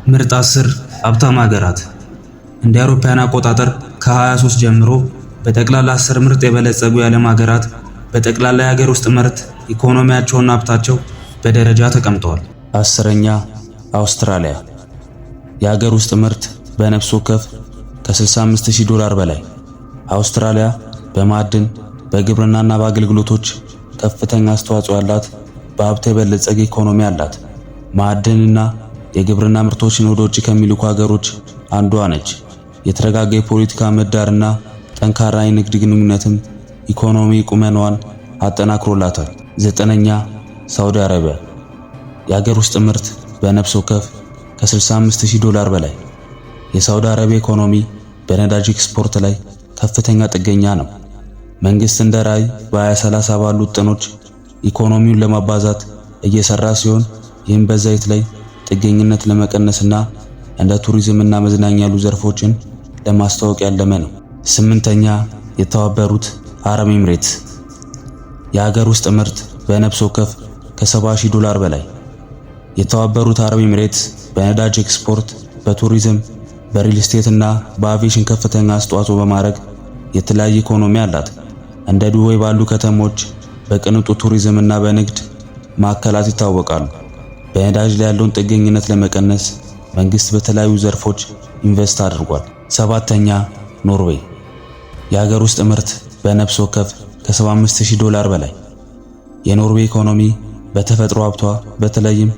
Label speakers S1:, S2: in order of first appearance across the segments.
S1: ምርጥ 10 ሀብታም ሀገራት እንደ አውሮፓውያን አቆጣጠር ከ23 ጀምሮ በጠቅላላ 10 ምርጥ የበለጸጉ የዓለም ሀገራት በጠቅላላ የሀገር ውስጥ ምርት ኢኮኖሚያቸውና ሀብታቸው በደረጃ ተቀምጠዋል። 10ኛ አውስትራሊያ። የሀገር ውስጥ ምርት በነፍስ ወከፍ ከ65000 $ በላይ። አውስትራሊያ በማዕድን በግብርናና በአገልግሎቶች ከፍተኛ አስተዋጽኦ ያላት በሀብት የበለጸገ ኢኮኖሚ አላት። ማዕድንና የግብርና ምርቶችን ወደ ውጭ ከሚልኩ ሀገሮች አንዷ ነች። የተረጋጋ የፖለቲካ ምህዳርና ጠንካራ የንግድ ግንኙነትም ኢኮኖሚ ቁመናዋን አጠናክሮላታል። 9ኛ ሳውዲ አረቢያ። የሀገር ውስጥ ምርት በነፍስ ወከፍ ከ65000 $ በላይ። የሳውዲ አረቢያ ኢኮኖሚ በነዳጅ ኤክስፖርት ላይ ከፍተኛ ጥገኛ ነው። መንግስት እንደ ራዕይ በ2030 ባሉ ጥኖች ኢኮኖሚውን ለማባዛት እየሰራ ሲሆን ይህም በዘይት ላይ ጥገኝነት ለመቀነስና እንደ ቱሪዝምና መዝናኛ ያሉ ዘርፎችን ለማስተዋወቅ ያለመ ነው። 8ኛ የተባበሩት አረብ ኤምሬትስ። የሀገር ውስጥ ምርት በነፍስ ወከፍ ከ70000 $ በላይ። የተባበሩት አረብ ኤምሬትስ በነዳጅ ኤክስፖርት፣ በቱሪዝም፣ በሪል ስቴት እና በአቪዬሽን ከፍተኛ አስተዋጽኦ በማድረግ የተለያየ ኢኮኖሚ አላት። እንደ ዱባይ ባሉ ከተሞች በቅንጡ ቱሪዝም እና በንግድ ማዕከላት ይታወቃሉ። በነዳጅ ላይ ያለውን ጥገኝነት ለመቀነስ መንግስት በተለያዩ ዘርፎች ኢንቨስት አድርጓል። 7ኛ ኖርዌይ። የሀገር ውስጥ ምርት በነፍስ ወከፍ ከ75000 $ በላይ። የኖርዌይ ኢኮኖሚ በተፈጥሮ ሀብቷ በተለይም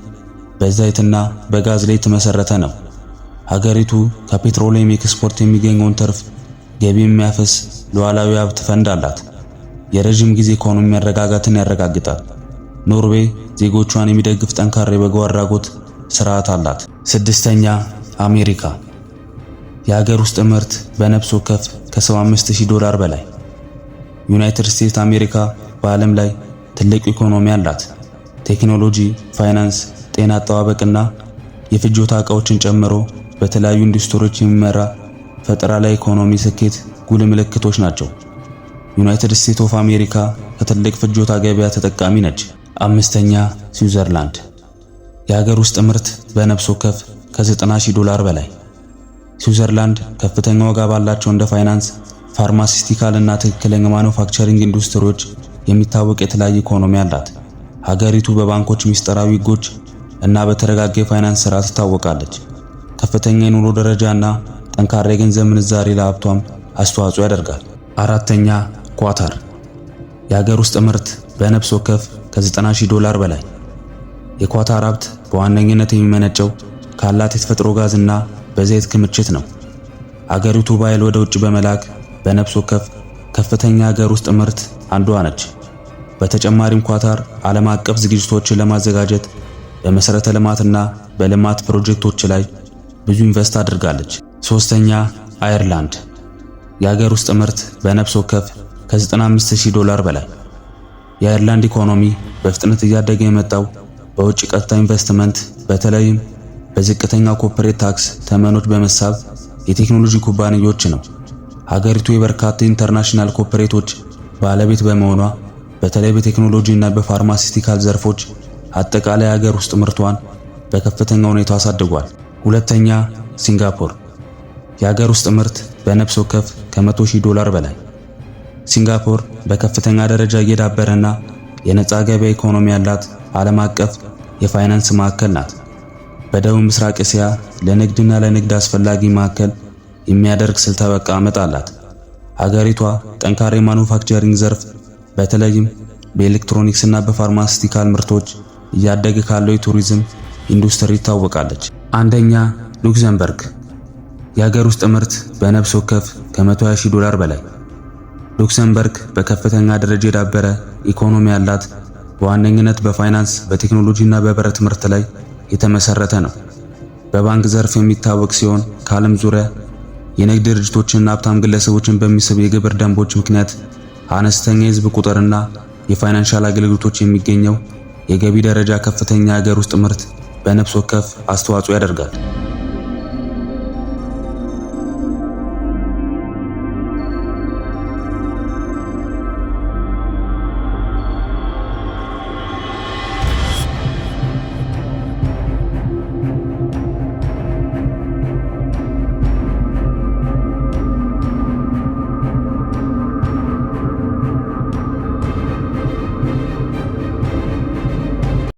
S1: በዘይትና በጋዝ ላይ የተመሰረተ ነው። ሀገሪቱ ከፔትሮሊየም ኤክስፖርት የሚገኘውን ትርፍ ገቢ የሚያፈስ ሉዓላዊ ሀብት ፈንድ አላት። የረጅም ጊዜ ኢኮኖሚ መረጋጋትን ያረጋግጣል። ኖርዌይ ዜጎቿን የሚደግፍ ጠንካራ የበጎ አድራጎት ስርዓት አላት። 6ኛ አሜሪካ። የሀገር ውስጥ ምርት በነፍስ ወከፍ ከ75000 $ በላይ። ዩናይትድ ስቴትስ አሜሪካ በዓለም ላይ ትልቅ ኢኮኖሚ አላት። ቴክኖሎጂ፣ ፋይናንስ፣ ጤና አጠባበቅና የፍጆታ ዕቃዎችን ጨምሮ በተለያዩ ኢንዱስትሪዎች የሚመራ ፈጠራ ላይ ኢኮኖሚ ስኬት ጉልህ ምልክቶች ናቸው። ዩናይትድ ስቴትስ ኦፍ አሜሪካ ከትልቅ ፍጆታ ገበያ ተጠቃሚ ነች። 5ኛ ስዊዘርላንድ። የሀገር ውስጥ ምርት በነፍስ ወከፍ ከ90000 $ በላይ። ስዊዘርላንድ ከፍተኛ ዋጋ ባላቸው እንደ ፋይናንስ፣ ፋርማሲስቲካል እና ትክክለኛ ማኑፋክቸሪንግ ኢንዱስትሪዎች የሚታወቅ የተለያየ ኢኮኖሚ አላት። ሀገሪቱ በባንኮች ሚስጥራዊ ሕጎች እና በተረጋጋ የፋይናንስ ስርዓት ትታወቃለች። ከፍተኛ የኑሮ ደረጃና ጠንካራ የገንዘብ ምንዛሬ ለሀብቷም አስተዋጽኦ ያደርጋል። 4ኛ ኳታር። የሀገር ውስጥ ምርት በነፍስ ወከፍ ከ90000 $ በላይ። የኳታር ሀብት በዋነኝነት የሚመነጨው ካላት የተፈጥሮ ጋዝና በዘይት ክምችት ነው። ሀገሪቱ በኃይል ወደ ውጭ በመላክ በነፍስ ወከፍ ከፍተኛ ሀገር ውስጥ ምርት አንዷ ነች። በተጨማሪም ኳታር ዓለም አቀፍ ዝግጅቶችን ለማዘጋጀት በመሰረተ ልማትና በልማት ፕሮጀክቶች ላይ ብዙ ኢንቨስት አድርጋለች። 3ኛ አየርላንድ። የሀገር ውስጥ ምርት በነፍስ ወከፍ ከ95000 $ በላይ። የአየርላንድ ኢኮኖሚ በፍጥነት እያደገ የመጣው በውጭ ቀጥታ ኢንቨስትመንት በተለይም በዝቅተኛ ኮርፖሬት ታክስ ተመኖች በመሳብ የቴክኖሎጂ ኩባንያዎች ነው። ሀገሪቱ የበርካታ ኢንተርናሽናል ኮርፖሬቶች ባለቤት በመሆኗ በተለይ በቴክኖሎጂ እና በፋርማሲስቲካል ዘርፎች አጠቃላይ ሀገር ውስጥ ምርቷን በከፍተኛ ሁኔታ አሳድጓል። 2ኛ ሲንጋፖር። የሀገር ውስጥ ምርት በነፍስ ወከፍ ከ100,000 $ በላይ። ሲንጋፖር በከፍተኛ ደረጃ እየዳበረና የነፃ ገበያ ኢኮኖሚ ያላት ዓለም አቀፍ የፋይናንስ ማዕከል ናት። በደቡብ ምስራቅ እስያ ለንግድና ለንግድ አስፈላጊ ማዕከል የሚያደርግ ስልታዊ አቀማመጥ አላት። ሀገሪቷ ጠንካራ የማኑፋክቸሪንግ ዘርፍ በተለይም በኤሌክትሮኒክስ እና በፋርማሲስቲካል ምርቶች እያደገ ካለው የቱሪዝም ኢንዱስትሪ ትታወቃለች። 1ኛ ሉክሰምበርግ። የሀገር ውስጥ ምርት በነፍስ ወከፍ ከ120,000 $ በላይ። ሉክሰምበርግ በከፍተኛ ደረጃ የዳበረ ኢኮኖሚ ያላት በዋነኝነት በፋይናንስ፣ በቴክኖሎጂ እና በብረት ምርት ላይ የተመሰረተ ነው። በባንክ ዘርፍ የሚታወቅ ሲሆን ከዓለም ዙሪያ የንግድ ድርጅቶችንና ሀብታም ግለሰቦችን በሚስብ የግብር ደንቦች ምክንያት አነስተኛ የህዝብ ቁጥርና የፋይናንሻል አገልግሎቶች የሚገኘው የገቢ ደረጃ ከፍተኛ የሀገር ውስጥ ምርት በነፍስ ወከፍ አስተዋጽኦ ያደርጋል።